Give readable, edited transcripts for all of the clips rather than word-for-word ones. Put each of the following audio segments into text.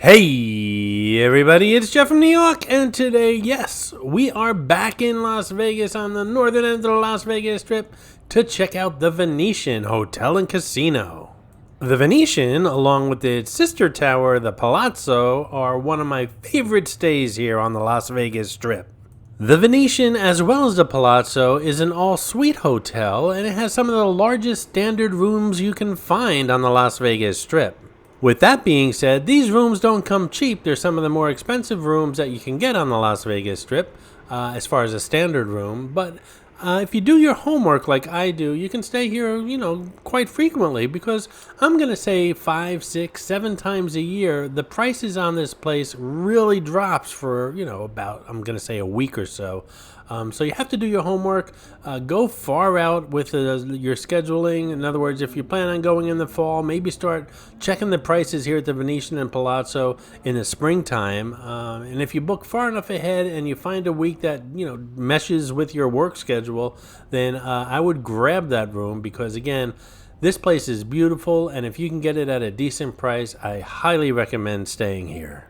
Hey everybody, it's Jeff from New York, and today, yes, we are back in Las Vegas on the northern end of the Las Vegas Strip to check out the Venetian Hotel and Casino. The Venetian, along with its sister tower, the Palazzo, are one of my favorite stays here on the Las Vegas Strip. The Venetian, as well as the Palazzo, is an all-suite hotel, and it has some of the largest standard rooms you can find on the Las Vegas Strip. With that being said, these rooms don't come cheap. They're some of the more expensive rooms that you can get on the Las Vegas Strip, as far as a standard room. But if you do your homework like I do, you can stay here, quite frequently, because I'm going to say 5, 6, 7 times a year, the prices on this place really drops for, about, I'm going to say a week or so. So you have to do your homework, go far out with your scheduling. In other words, if you plan on going in the fall, maybe start checking the prices here at the Venetian and Palazzo in the springtime. And if you book far enough ahead and you find a week that, meshes with your work schedule, then I would grab that room because, again, this place is beautiful. And if you can get it at a decent price, I highly recommend staying here.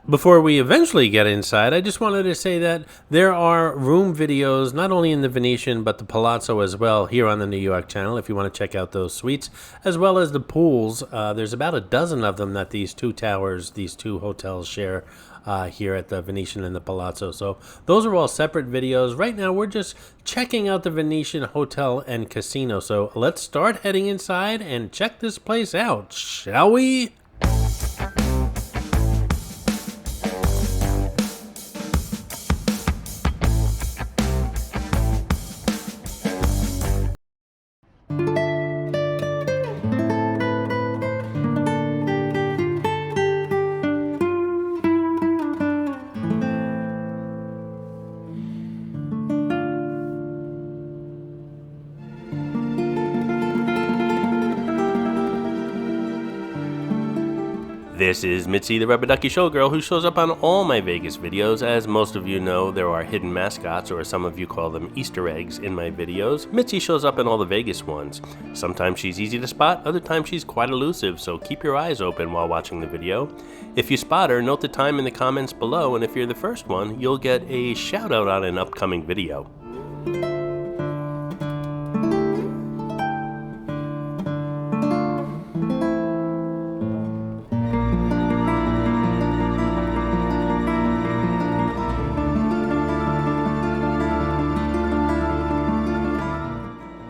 Before we eventually get inside, I just wanted to say that there are room videos, not only in the Venetian, but the Palazzo as well, here on the New York channel, if you want to check out those suites, as well as the pools. There's about a dozen of them that these two towers, these two hotels share here at the Venetian and the Palazzo. So those are all separate videos. Right now, we're just checking out the Venetian Hotel and Casino. So let's start heading inside and check this place out, shall we? This is Mitzi, the Rubber Ducky Showgirl, who shows up on all my Vegas videos. As most of you know, there are hidden mascots, or some of you call them Easter eggs, in my videos. Mitzi shows up in all the Vegas ones. Sometimes she's easy to spot, other times she's quite elusive, so keep your eyes open while watching the video. If you spot her, note the time in the comments below, and if you're the first one, you'll get a shout out on an upcoming video.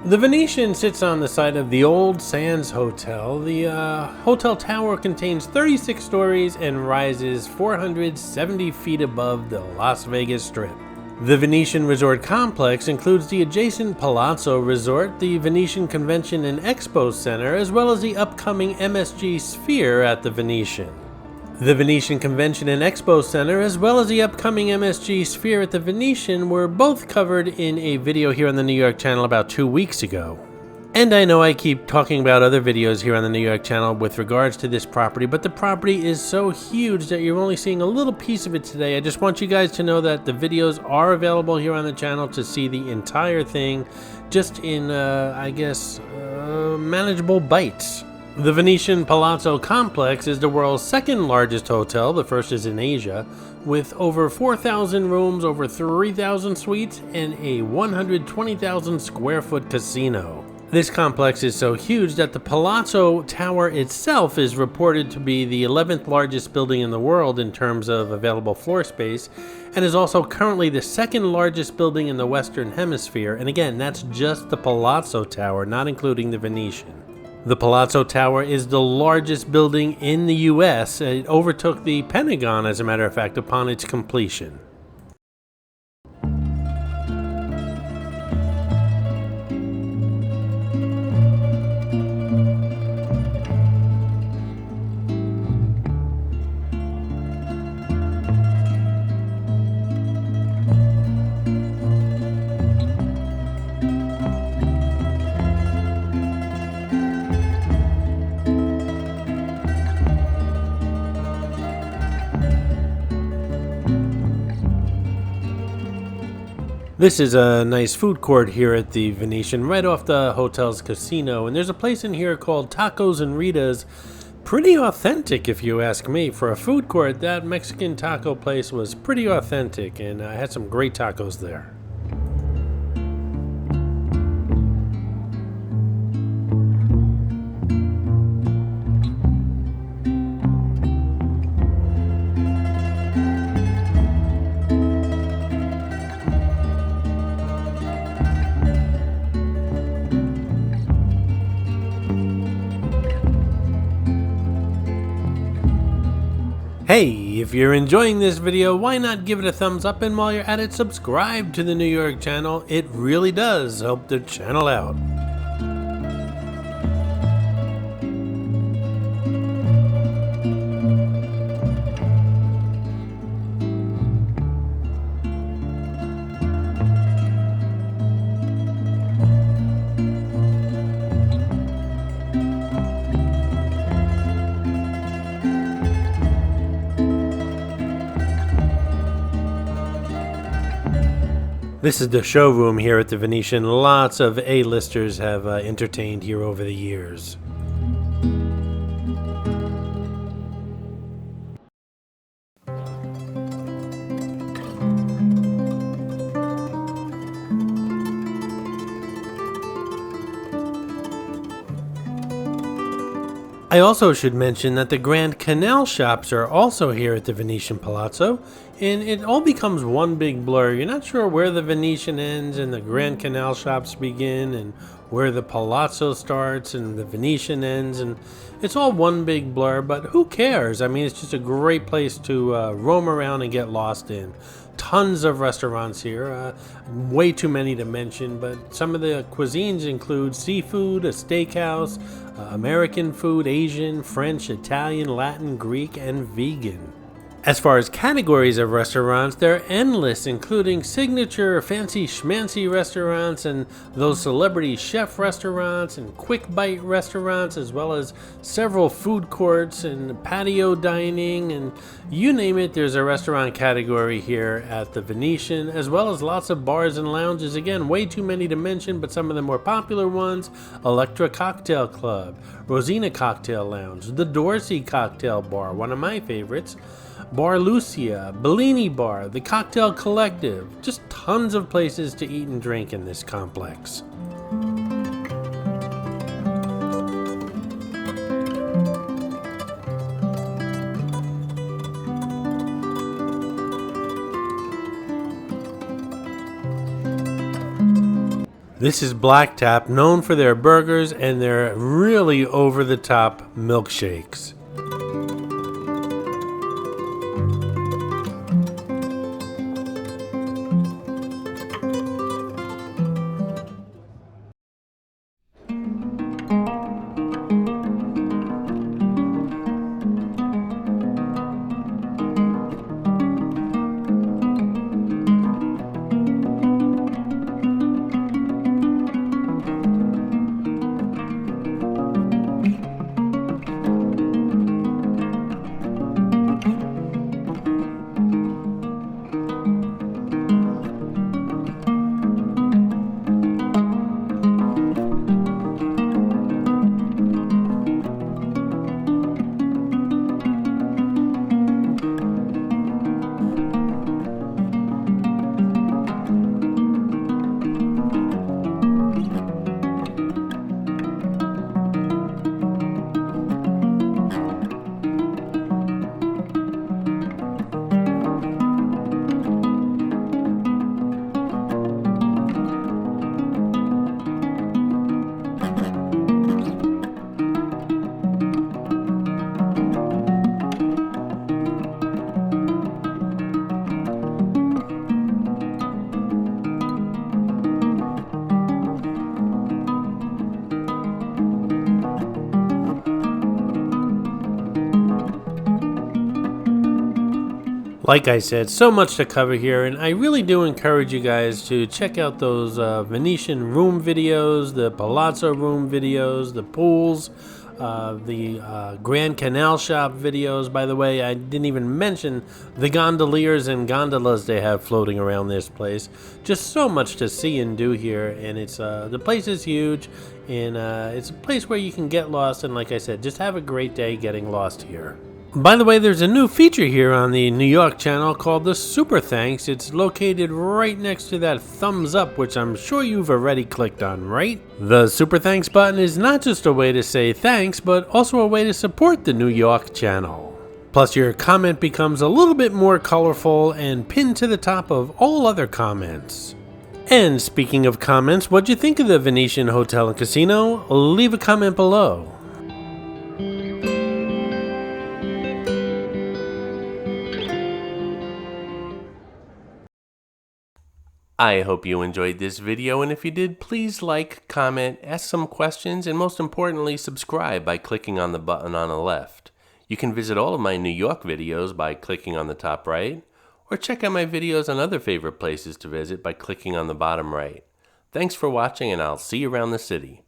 The Venetian sits on the site of the Old Sands Hotel. The hotel tower contains 36 stories and rises 470 feet above the Las Vegas Strip. The Venetian Resort Complex includes the adjacent Palazzo Resort, the Venetian Convention and Expo Center, as well as the upcoming MSG Sphere at the Venetian. The Venetian Convention and Expo Center, as well as the upcoming MSG Sphere at the Venetian, were both covered in a video here on the New York channel about 2 weeks ago. And I know I keep talking about other videos here on the New York channel with regards to this property, but the property is so huge that you're only seeing a little piece of it today. I just want you guys to know that the videos are available here on the channel to see the entire thing, just in, manageable bites. The Venetian Palazzo Complex is the world's second largest hotel, the first is in Asia, with over 4,000 rooms, over 3,000 suites, and a 120,000 square foot casino. This complex is so huge that the Palazzo Tower itself is reported to be the 11th largest building in the world in terms of available floor space, and is also currently the second largest building in the Western Hemisphere, and again, that's just the Palazzo Tower, not including the Venetian. The Palazzo Tower is the largest building in the U.S. It overtook the Pentagon, as a matter of fact, upon its completion. This is a nice food court here at the Venetian, right off the hotel's casino, and there's a place in here called Tacos and Rita's. Pretty authentic, if you ask me. For a food court, that Mexican taco place was pretty authentic, and I had some great tacos there. Hey, if you're enjoying this video, why not give it a thumbs up, and while you're at it, subscribe to the New York channel. It really does help the channel out. This is the showroom here at the Venetian. Lots of A-listers have entertained here over the years. I also should mention that the Grand Canal shops are also here at the Venetian Palazzo, and it all becomes one big blur. You're not sure where the Venetian ends and the Grand Canal shops begin, and where the Palazzo starts and the Venetian ends, and it's all one big blur, but who cares? I mean, it's just a great place to roam around and get lost in. Tons of restaurants here, way too many to mention, but some of the cuisines include seafood, a steakhouse, American food, Asian, French, Italian, Latin, Greek, and vegan. As far as categories of restaurants, they're endless, including signature fancy schmancy restaurants and those celebrity chef restaurants and quick bite restaurants, as well as several food courts and patio dining, and you name it, there's a restaurant category here at the Venetian, as well as lots of bars and lounges. Again, way too many to mention, but some of the more popular ones: Electra Cocktail Club, Rosina Cocktail Lounge, the Dorsey Cocktail Bar, one of my favorites, Bar Lucia, Bellini Bar, the Cocktail Collective. Just tons of places to eat and drink in this complex. This is Black Tap, known for their burgers and their really over-the-top milkshakes. Like I said, so much to cover here, and I really do encourage you guys to check out those Venetian room videos, the Palazzo room videos, the pools, the Grand Canal shop videos. By the way, I didn't even mention the gondoliers and gondolas they have floating around this place. Just so much to see and do here, and it's the place is huge, And it's a place where you can get lost, and like I said, just have a great day getting lost here. By the way, there's a new feature here on the New York channel called the Super Thanks. It's located right next to that thumbs up, which I'm sure you've already clicked on, right? The Super Thanks button is not just a way to say thanks, but also a way to support the New York channel. Plus, your comment becomes a little bit more colorful and pinned to the top of all other comments. And speaking of comments, what'd you think of the Venetian Hotel and Casino? Leave a comment below. I hope you enjoyed this video, and if you did, please like, comment, ask some questions, and most importantly, subscribe by clicking on the button on the left. You can visit all of my New York videos by clicking on the top right, or check out my videos on other favorite places to visit by clicking on the bottom right. Thanks for watching, and I'll see you around the city.